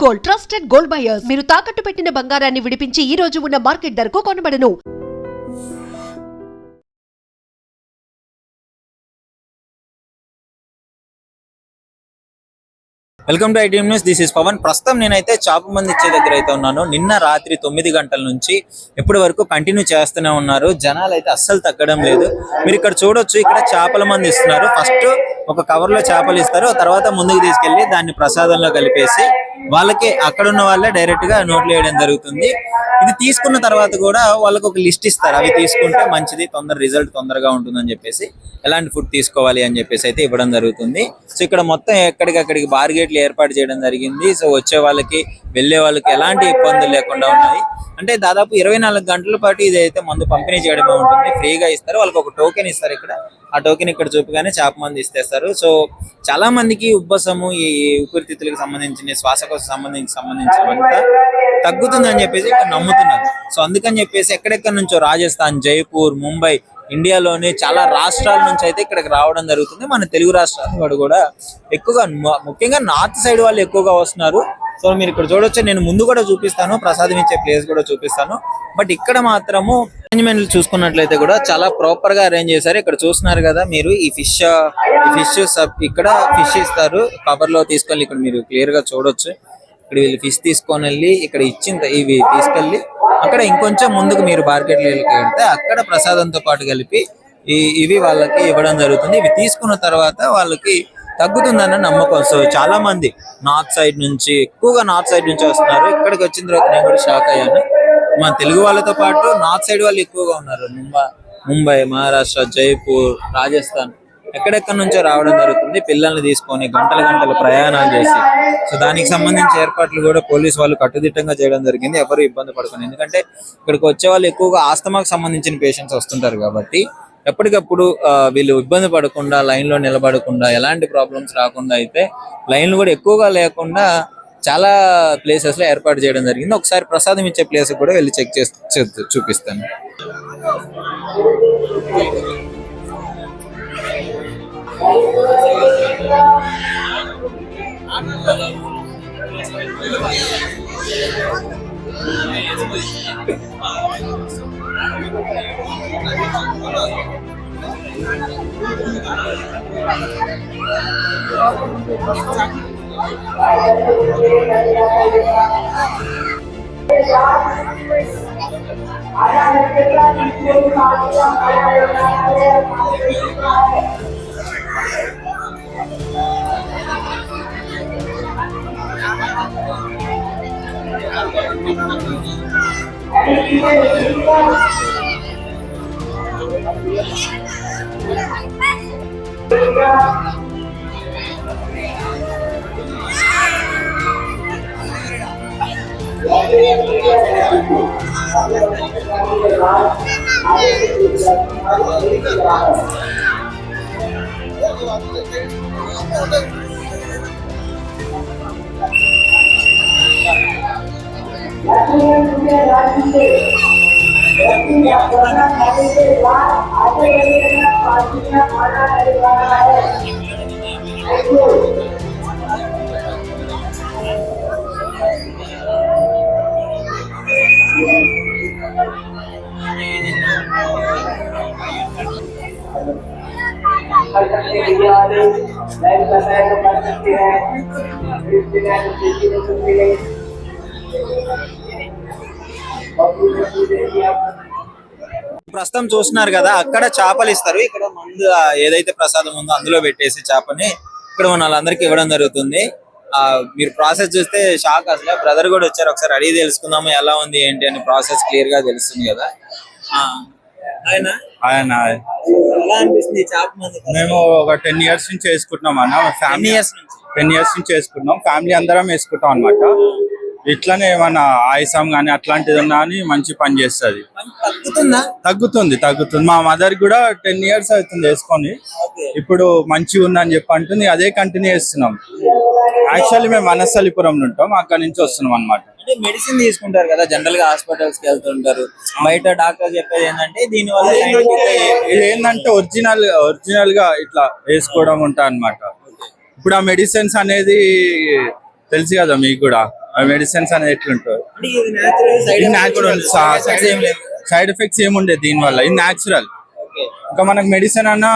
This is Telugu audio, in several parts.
Gold, trusted gold buyers. మీరు తాకట్టు పెట్టిన బంగారాన్ని విడిపించి ఈ రోజు ఉన్న మార్కెట్ ధరకు కొనబడను. Welcome to ITM News. This is Pavan. ప్రస్తుతం నేనైతే చేప మంది ఇచ్చే దగ్గర అయితే ఉన్నాను. నిన్న రాత్రి 9 గంటల నుంచి ఇప్పటి వరకు కంటిన్యూ చేస్తూనే ఉన్నారు. జనాలు అయితే అస్సలు తగ్గడం లేదు. మీరు ఇక్కడ చూడొచ్చు, ఇక్కడ చేపల మంది ఇస్తున్నారు. ఫస్ట్ ఒక కవర్ లో చేపలు ఇస్తారు, తర్వాత ముందుకు తీసుకెళ్లి దాన్ని ప్రసాదంలో కలిపేసి వాళ్ళకి అక్కడ ఉన్న వాళ్ళే డైరెక్ట్ గా నోట్లు వేయడం జరుగుతుంది. ఇది తీసుకున్న తర్వాత కూడా వాళ్ళకి ఒక లిస్ట్ ఇస్తారు. అవి తీసుకుంటే మంచిది, రిజల్ట్ తొందరగా ఉంటుందని చెప్పేసి, ఎలాంటి ఫుడ్ తీసుకోవాలి అని చెప్పేసి అయితే ఇవ్వడం జరుగుతుంది. సో ఇక్కడ మొత్తం ఎక్కడికక్కడికి బార్గేట్లు ఏర్పాటు చేయడం జరిగింది. సో వచ్చే వాళ్ళకి వెళ్లే వాళ్ళకి ఎలాంటి ఇబ్బందులు లేకుండా ఉన్నాయి. అంటే దాదాపు 24 గంటల పాటు ఇదైతే మందు పంపిణీ చేయడమే ఉంటుంది. ఫ్రీగా ఇస్తారు. వాళ్ళకి ఒక టోకెన్ ఇస్తారు. ఇక్కడ ఆ టోకెన్ ఇక్కడ చూపగానే చేప మంది ఇస్తారు. సో చాలా మందికి ఉబ్బసము, ఈ ఊపిరితిత్తులకు సంబంధించిన శ్వాసకోశ సంబంధించినంతా తగ్గుతుందని చెప్పేసి ఇక్కడ నమ్ముతున్నారు. సో అందుకని చెప్పేసి ఎక్కడెక్కడి నుంచో రాజస్థాన్, జైపూర్, ముంబై, ఇండియాలోని చాలా రాష్ట్రాల నుంచి అయితే ఇక్కడికి రావడం జరుగుతుంది. మన తెలుగు రాష్ట్రాల వాడు కూడా ఎక్కువగా, ముఖ్యంగా నార్త్ సైడ్ వాళ్ళు ఎక్కువగా వస్తున్నారు. సో మీరు ఇక్కడ చూడొచ్చు, నేను ముందు కూడా చూపిస్తాను, ప్రసాదం ఇచ్చే ప్లేస్ కూడా చూపిస్తాను. బట్ ఇక్కడ మాత్రము అరేంజ్మెంట్లు చూసుకున్నట్లయితే కూడా చాలా ప్రాపర్ గా అరేంజ్ చేశారు. ఇక్కడ చూస్తున్నారు కదా మీరు, ఈ ఫిష్ ఇక్కడ ఫిష్ ఇస్తారు కవర్ లో తీసుకెళ్ళి. ఇక్కడ మీరు క్లియర్ గా చూడొచ్చు. ఇక్కడ వీళ్ళు ఫిష్ తీసుకొని వెళ్ళి ఇక్కడ ఇవి తీసుకెళ్ళి అక్కడ ఇంకొంచెం ముందుకు మీరు మార్కెట్లో వెళ్తే అక్కడ ప్రసాదంతో పాటు కలిపి ఇవి వాళ్ళకి ఇవ్వడం జరుగుతుంది. ఇవి తీసుకున్న తర్వాత వాళ్ళకి తగ్గుతుందన్న నమ్మకం. సో చాలా మంది ఎక్కువగా నార్త్ సైడ్ నుంచి వస్తున్నారు. ఇక్కడికి వచ్చిన తర్వాత నేను కూడా షాక్ అయ్యాను. మన తెలుగు వాళ్ళతో పాటు నార్త్ సైడ్ వాళ్ళు ఎక్కువగా ఉన్నారు. ముంబై, మహారాష్ట్ర, జైపూర్, రాజస్థాన్, ఎక్కడెక్కడి నుంచో రావడం జరుగుతుంది. పిల్లల్ని తీసుకొని గంటల ప్రయాణాలు చేసి, సో దానికి సంబంధించిన ఏర్పాట్లు కూడా పోలీసు వాళ్ళు కట్టుదిట్టంగా చేయడం జరిగింది. ఎవరు ఇబ్బంది పడకుండా, ఎందుకంటే ఇక్కడికి వచ్చే వాళ్ళు ఎక్కువగా ఆస్తమాకు సంబంధించిన పేషెంట్స్ వస్తుంటారు కాబట్టి ఎప్పటికప్పుడు వీళ్ళు ఇబ్బంది పడకుండా, లైన్ లో నిలబడకుండా, ఎలాంటి ప్రాబ్లమ్స్ రాకుండా అయితే లైన్లు కూడా ఎక్కువగా లేకుండా చాలా ప్లేసెస్ లో ఏర్పాటు చేయడం జరిగింది. ఒకసారి ప్రసాదం ఇచ్చే ప్లేస్ కూడా వెళ్ళి చెక్ చేసి చూపిస్తాను. ప్రస్తుతం చూస్తున్నారు కదా, అక్కడ చేపలు ఇస్తారు. ఇక్కడ మందు ఏదైతే ప్రసాదం ఉందో అందులో పెట్టేసి చేపని ఇక్కడ మన వాళ్ళందరికీ ఇవ్వడం జరుగుతుంది. మీరు ప్రాసెస్ చూస్తే షాక్. అసలు బ్రదర్ కూడా వచ్చారు, ఒకసారి అడిగి తెలుసుకుందాము ఎలా ఉంది ఏంటి అని. ప్రాసెస్ క్లియర్ గా తెలుస్తుంది కదా. ఎలా అనిపిస్తుంది చేప మందు? మేము ఒక 10 years నుంచి వేసుకుంటున్నాం అన్న. 10 years నుంచి వేసుకుంటున్నాం. ఫ్యామిలీ అందరం వేసుకుంటాం అనమాట. ఇట్లానే ఏమన్నా ఆయాసం కానీ అట్లాంటిది ఉన్నా అని మంచి పని చేస్తుంది. తగ్గుతుంది. మా మదర్ కూడా 10 years అవుతుంది వేసుకొని. ఇప్పుడు మంచిగా ఉందని చెప్పి అంటుంది. అదే కంటిన్యూ చేస్తున్నాం. యాక్చువల్లీ మేము మనస్థలిపురం ఉంటాం, అక్కడ నుంచి వస్తున్నాం అనమాట. మెడిసిన్ తీసుకుంటారు కదా, జనరల్ గా హాస్పిటల్స్ కి వెళ్తుంటారు. బయట డాక్టర్ చెప్పేది ఏంటంటే దీని వల్ల ఇది ఏంటంటే ఒరిజినల్ గా ఇట్లా వేసుకోవడం ఉంటా అనమాట. ఇప్పుడు ఆ మెడిసిన్స్ అనేది తెలుసు కదా మీకు కూడా, మెడిసిన్స్ అనేది ఎట్లుంటుంది. అంటే ఇది natural, సైడ్ ఎఫెక్ట్స్ ఏముండేది దీని వల్ల, ఇది న్యాచురల్. ఇంకా మనకు మెడిసిన్ అన్న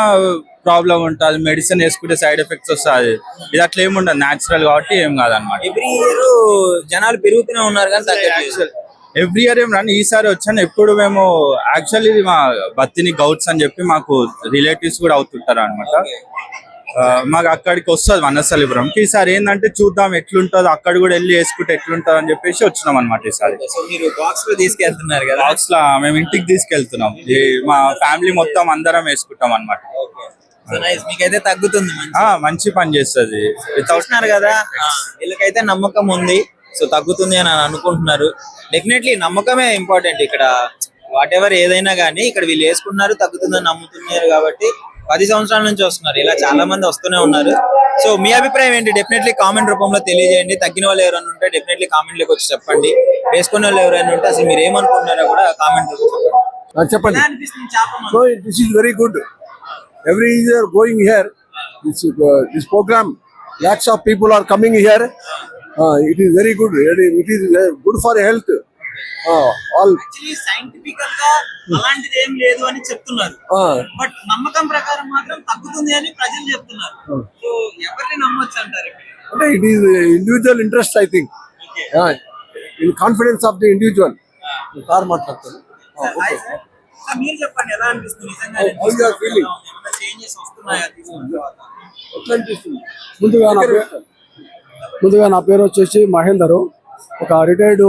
ప్రాబ్లం ఉంటుంది, మెడిసిన్ వేసుకుంటే సైడ్ ఎఫెక్ట్స్ వస్తుంది. ఇది అట్లా ఏముండదు, న్యాచురల్ కాబట్టి ఏం కాదనమాట. ఎవ్రీ ఇయర్ జనాలు పెరుగుతూనే ఉన్నారు కానీ తగ్గట్లేదు. ఎవ్రీ ఇయర్ ఏం రాను, ఈసారి వచ్చాను. ఎప్పుడు మేము యాక్చువల్లీ ఇది మా బత్తిని గౌట్స్ అని చెప్పి మాకు రిలేటివ్స్ కూడా అవుతుంటారు అనమాట. మాకు అక్కడికి వస్తుంది వనస్థలిపురంకి. ఈసారి ఏంటంటే చూద్దాం ఎట్లుంటుందో, అక్కడ కూడా వెళ్ళి వేసుకుంటే ఎట్లుంటుంది అని చెప్పేసి వచ్చినాం అనమాట. ఈసారి సో మీరు బాక్స్ లో తీసుకెళ్తున్నారు కదా, బాక్స్ లా మేము ఇంటికి తీసుకెళ్తున్నాం. మా ఫ్యామిలీ మొత్తం అందరం వేసుకుంటాం అనమాట. సో నైస్, మీకైతే తగ్గుతుంది. మంచి పని చేస్తుంది. చూస్తున్నారు కదా, వీళ్ళకైతే నమ్మకం ఉంది. సో తగ్గుతుంది అని అనుకుంటున్నారు. డెఫినెట్లీ నమ్మకమే ఇంపార్టెంట్ ఇక్కడ. వాట్ ఎవర్ ఏదైనా కానీ ఇక్కడ వీళ్ళు వేసుకున్నారు, తగ్గుతుందని నమ్ముతున్నారు కాబట్టి 10 సంవత్సరాల నుంచి వస్తున్నారు. ఇలా చాలా మంది వస్తూనే ఉన్నారు. సో మీ అభిప్రాయం ఏంటి? డెఫినెట్లీ కామెంట్ రూపంలో తెలియజేయండి. తగ్గిన వాళ్ళు ఎవరైనా ఉంటే డెఫినెట్లీ కామెంట్ లోకి వచ్చి చెప్పండి. వేసుకునే వాళ్ళు ఎవరైనా ఉంటే అసలు మీరు ఏమనుకుంటున్నారో కూడా కామెంట్ చెప్పండి. చెప్పండి. ఎలా అనిపిస్తుంది చేప? So this is very good. Every year going here, this program, lots of people are coming here. It is very good. It is good for health. All. Actually scientifical గా అలాంటిది ఏం లేదు అని చెప్తున్నారు. బట్ నమ్మకం ప్రకారం మాత్రం తగ్గుతుంది అని ప్రజలు చెప్తున్నారు. సో ఎవరిని నమ్మొచ్చు అంటారు? It is individual interest, I think. In confidence of the individual. Sir మాట్లాడతారు. మీరు చెప్పండి, ఎలా అనిపిస్తుంది నిజంగా? How you are feeling? ఏమైనా చేంజెస్ వస్తున్నాయా తీసుకున్న తర్వాత? ఎట్లా అనిపిస్తుంది? ముందుగా నా పేరు వచ్చేసి మహేందర్. ఒక రిటైర్డ్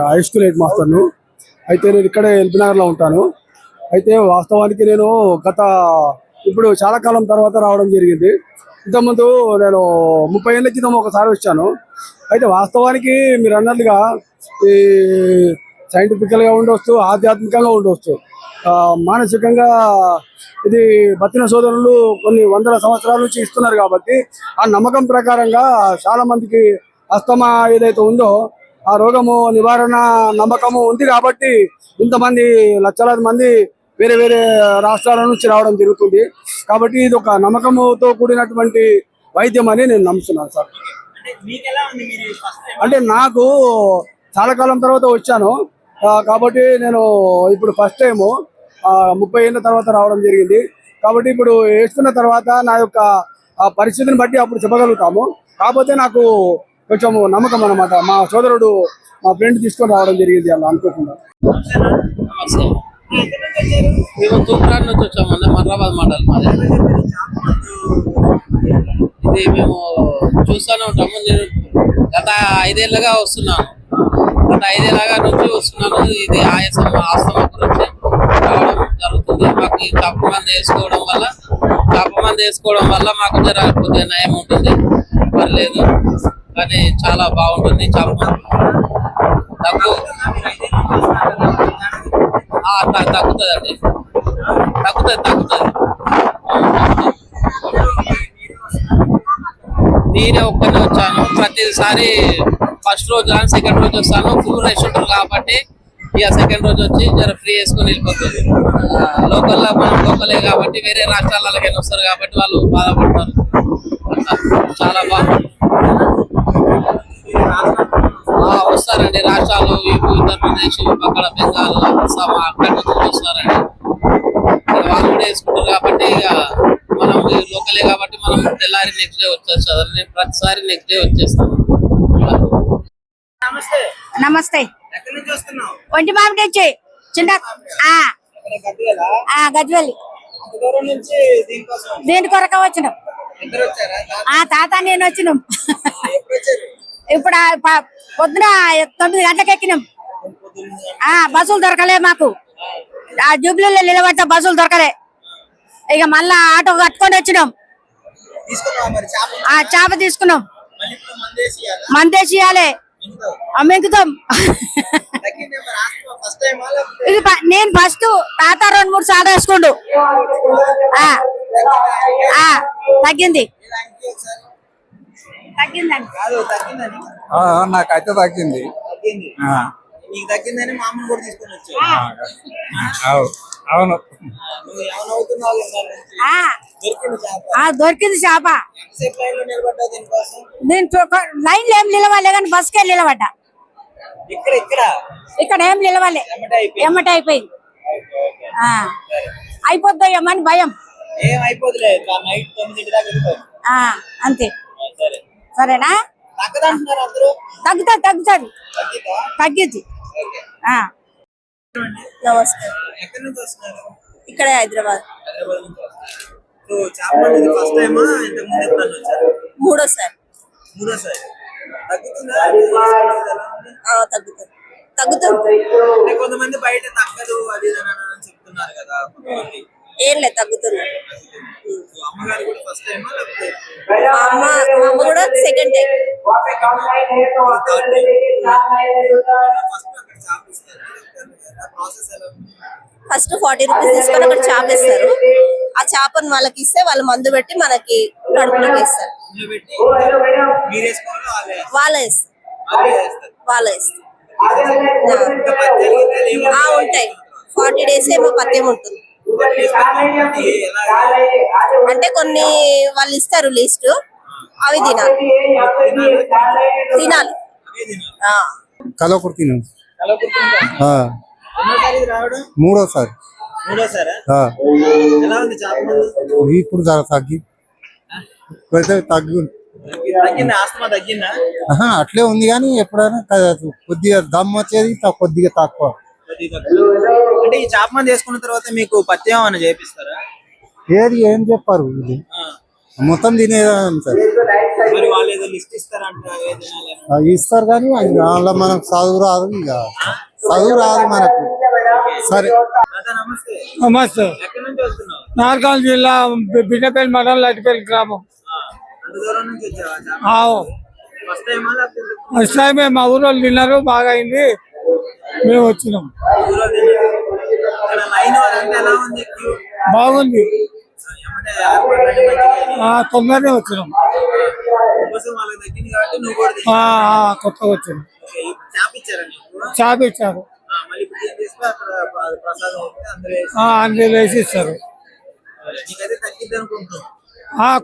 హై స్కూల్ హెడ్ మాస్టర్ను. అయితే నేను ఇక్కడే ఎల్బీనగర్లో ఉంటాను. అయితే వాస్తవానికి నేను ఇప్పుడు చాలా కాలం తర్వాత రావడం జరిగింది. ఇంతకుముందు నేను 30 ఏళ్ళ క్రితం ఒకసారి వచ్చాను. అయితే వాస్తవానికి మీరు అన్నట్లుగా ఈ సైంటిఫికల్గా ఉండవచ్చు, ఆధ్యాత్మికంగా ఉండవచ్చు, మానసికంగా ఇది బతిన సోదరులు కొన్ని వందల సంవత్సరాల నుంచి ఇస్తున్నారు కాబట్టి ఆ నమ్మకం ప్రకారంగా చాలా మందికి అస్తమా ఏదైతే ఉందో ఆ రోగము నివారణ నమ్మకము ఉంది కాబట్టి ఇంతమంది లక్షలాది మంది వేరే వేరే రాష్ట్రాల నుంచి రావడం జరుగుతుంది. కాబట్టి ఇది ఒక నమ్మకంతో కూడినటువంటి వైద్యం అని నేను నమ్ముతున్నాను సార్. అంటే నాకు చాలా కాలం తర్వాత వచ్చాను కాబట్టి నేను ఇప్పుడు ఫస్ట్ టైము 30 ఏళ్ళ తర్వాత రావడం జరిగింది. కాబట్టి ఇప్పుడు వేసుకున్న తర్వాత నా యొక్క పరిస్థితిని బట్టి అప్పుడు చెప్పగలుగుతాము. కాకపోతే నాకు కొంచెం నమ్మకం అన్నమాట. మా సోదరుడు మా ఫ్రెండ్ తీసుకొని రావడం జరిగింది అలా అనుకోకుండా. మేము తూప్రాన్ నుంచి వచ్చామండి, మర్రాబాద్ మండలం మాది. ఇది మేము చూస్తూనే ఉంటాము. నేను గత 5 ఏళ్ళగా వస్తున్నాను. నుంచి వస్తున్నాను. ఇది ఆస్తమా గురించి రావడం జరుగుతుంది. మాకు ఈ కప్పు మంది వేసుకోవడం వల్ల మాకు కొద్దిగా నయం ఉంటుంది, పర్లేదు. కానీ చాలా బాగుంటుంది. తగ్గుతుందండి, తగ్గుతుంది. నేనే ఒక్కనే వచ్చాను. ప్రతిసారి ఫస్ట్ రోజు కానీ సెకండ్ రోజు వస్తాను. ఫుల్ రష్ ఉంటారు కాబట్టి ఇక సెకండ్ రోజు వచ్చి జర ఫ్రీ వేసుకొని వెళ్ళిపోతుంది. లోకల్లో మనం లోకలే కాబట్టి వేరే రాష్ట్రాలకి వస్తారు కాబట్టి వాళ్ళు బాధపడతారు. చాలా బాగుంటుంది. వస్తారండి రాష్ట్రాలు, ఉత్తరప్రదేశ్, అక్కడ బెంగాల్, అస్సాం అక్కడి నుంచి వస్తారండి. వాళ్ళు కూడా వేసుకుంటారు కాబట్టి ఇక మనం లోకలే కాబట్టి మనం తెల్లారి నెక్స్ట్ డే వచ్చేస్తాం. నేను ప్రతిసారి నెక్స్ట్ డే వచ్చేస్తాను. నమస్తే. ఎక్కడి నుంచి వస్తున్నావు? ఒంటి మామిడి నుంచి చిన్న గజ్వెల్లి. దీని కొరక వచ్చినాం. తాత నేను వచ్చినాం. ఇప్పుడు పొద్దున 9 గంటలకు ఎక్కినాం. బస్సులు దొరకలే మాకు. ఆ జూబ్లీలో నిలబడితే బస్సులు దొరకలే. ఇక మళ్ళా ఆటో కట్టుకొని వచ్చినాం. చేప తీసుకున్నాం. మందేసి ఇవ్వాలి, మెంకుతాం. ఇది నేను ఫస్ట్, తాత 2-3 సార్లు వేసుకుండు. తగ్గింది. నాకైతే తగ్గింది. నీకు తగ్గిందని మామూలు కూడా తీసుకొని వచ్చావు. అవును, దొరికింది చేప. దీని లైన్ ఏం నిలవలే కానీ బస్కే నిలబడ్డా. ఇక్కడ ఇక్కడ ఇక్కడ ఏం నిలవాలి ఎమ్మటే అయిపోయింది. ఎమ్మట అయిపోయింది ఆ. అయిపోద్దాయమ్మని భయం ఏం అయిపోతులే నైట్ 9 దాకా వెళ్ళిపోతుంది. ఆ, అంతే సరే సరేనా తగ్గదంటున్నారు అందరూ. తగ్గుతుంది తగ్గుతుంది తగ్గిద్దా? తగ్గిద్ది ఓకే. ఆ. నమస్కారం ఎక్కడి నుంచి వస్తున్నారు? ఇక్కడే హైదరాబాద్ హైదరాబాద్ నుంచి వస్తున్నారు. సో చేపలు ఇది ఫస్ట్ టైమా ఇంతకు ముందు ఎప్పుడన్నా వచ్చారు? మూడోసారి మూడోసారి. తగ్గుతుందా? ఎలా ఉంది? తగ్గుతుంది తగ్గుతుంది అంటే కొంతమంది బయట తగ్గదు అది ఇది అని చెప్తున్నారు కదా కొంతమంది. ఏం లేదు తగ్గుతుంది సో అమ్మగారు కూడా ఫస్ట్ టైమా లేకపోతే మా అమ్మ కూడా second time third time? First అక్కడ చేప ఇస్తారు. ప్రాసెస్ ఎలా ఉంది? ఫస్ట్ 40 రూపీస్ తీసుకొని అక్కడ చేప ఇస్తారు ఆ చేపను వాళ్ళకి ఇస్తే వాళ్ళు మందు పెట్టి మనకి కడుపులోకి ఇస్తారు ఇందులో పెట్టి మీరు వేసుకోవాలి వాళ్ళే ఇస్తారు వాళ్ళే వేస్తారు. వాళ్ళే ఇస్తారు ఇంకా పచ్చళ్ళు గిత్తలు ఏమన్నా ఉంటాయి 40 డేస్ ఏమో పత్యం ఉంటుంది ఎలా అంటే కొన్ని వాళ్ళు ఇస్తారు లిస్ట్ అవి తినాలి తినాలి అవే తినాలి. ఆ. కలవకుర్తి నుంచి కలవకుర్తి ఎన్నోసారి ఇది రావడం? మూడోసారి మూడోసారా? ఎలా ఉంది చేప మందు? ఇప్పుడు జర తగ్గి ఇప్పుడైతే తగ్గిందా? ఆస్తమా తగ్గిందా? అట్లే ఉంది కానీ ఎప్పుడైనా కొద్దిగా దమ్ వచ్చేది కొద్దిగా తక్కువ. కొద్దిగా తగ్గుతుంది. అంటే ఈ చేప మందు వేసుకున్న తర్వాత మీకు పత్యం అని చేపిస్తారా? ఏది ఏం చెప్పారు ఇది ఆ. మొత్తం తినేదాన్ని సార్ మరి వాళ్ళు ఏదో లిస్ట్ ఇస్తారంట ఏ తినాలి అని. ఇస్తారు కానీ దానిలో మనకు చదువు రాదు ఇక చదువు రాదు మనకు. సరే తాత నమస్తే. నమస్తే ఎక్కడి నుంచి వస్తున్నావు? నార్కాల్ జిల్లా బిడ్డపల్లి మండలం లటిపల్లి గ్రామం అంత దూరం నుంచి వచ్చావా చేప? ఫస్ట్ టైమా లేకపోతే ఫస్ట్ టైమే మా ఊళ్ళో తిన్నారు బాగా అయింది మేము వచ్చినాం ఊరో తిన్నారా? ఇక్కడ లైన్ అంటే ఎలా ఉంది? క్యూ బాగుంది ఏమంటే ఏర్పాట్లన్నీ మంచిగా అయినాయి. తొందరనే వచ్చినాం కోసం వాళ్ళకి తగ్గింది కాబట్టి నువ్వు కూడా తిన్నావు. కొత్తగా వచ్చినాం ఓకే, ఇప్పుడు చేప ఇచ్చారా నీకు? చేప ఇచ్చారు మళ్ళీ ఇప్పుడు ఏం చేస్తే అక్కడ ప్రసాదం అవుతుంది అందరూ వేసి. అన్ని వేసి ఇస్తారు నీకైతే తగ్గిద్ది అనుకుంటున్నావు.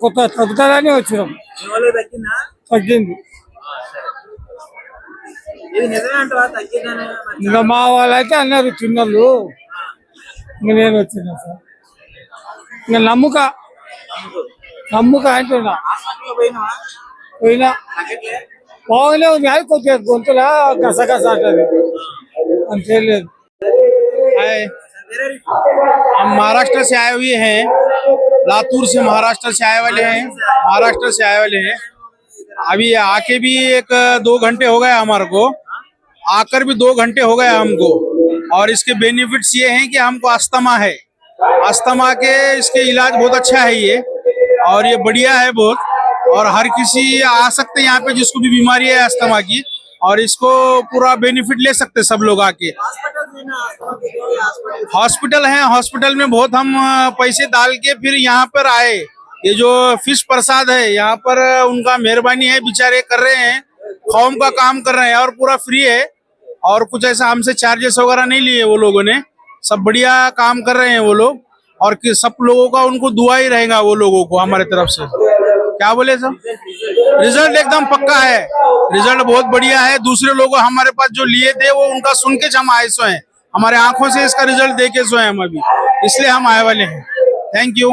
కొత్త తగ్గుతుందని వచ్చినాం మీ వాళ్ళు తగ్గిందా? తగ్గింది సరే. ఇది నిజమే అంటావా తగ్గిందని? ఇంకా మా వాళ్ళైతే అన్నారు చిన్నోళ్ళు ఇంకా నేను వచ్చినా సార్ ఇంకా నమ్ముక అంటున్నా హాస్పిటల్లో పోయినావా? పోయినా తగ్గట్లే? బాగానే ఉంది అది కొద్దిగా గొంతులా గసగస అంటది అంతే లేదు हम महाराष्ट्र से आए हुए हैं, लातूर से महाराष्ट्र से आए वाले हैं, महाराष्ट्र से आए वाले हैं। अभी आके भी 1-2 घंटे हो गए हमारे को, आकर भी 2 घंटे हो गए हमको। और इसके बेनिफिट्स ये हैं कि हमको अस्थमा है, अस्थमा के इसके इलाज बहुत अच्छा है ये, और ये बढ़िया है बहुत। और हर किसी आ सकते हैं यहाँ पे जिसको भी बीमारी है अस्थमा की, और इसको पूरा बेनिफिट ले सकते सब लोग आके। हॉस्पिटल है, हॉस्पिटल में बहुत हम पैसे डाल के फिर यहाँ पर आए। ये जो फिश प्रसाद है यहाँ पर उनका मेहरबानी है, बेचारे कर रहे हैं, कौम का काम कर रहे हैं और पूरा फ्री है, और कुछ ऐसा हमसे चार्जेस वगैरह नहीं लिए वो लोगों ने। सब बढ़िया काम कर रहे हैं वो लोग, और सब लोगों का उनको दुआ ही रहेगा वो लोगों को हमारे तरफ से। क्या बोले सर? रिजल्ट एकदम पक्का है, रिजल्ट बहुत बढ़िया है। दूसरे लोग हमारे पास जो लिए थे वो उनका सुन के हम आए सो हैं, हमारे आंखों से इसका रिजल्ट देके सो हैं हम अभी, इसलिए हम आए वाले हैं। Thank you.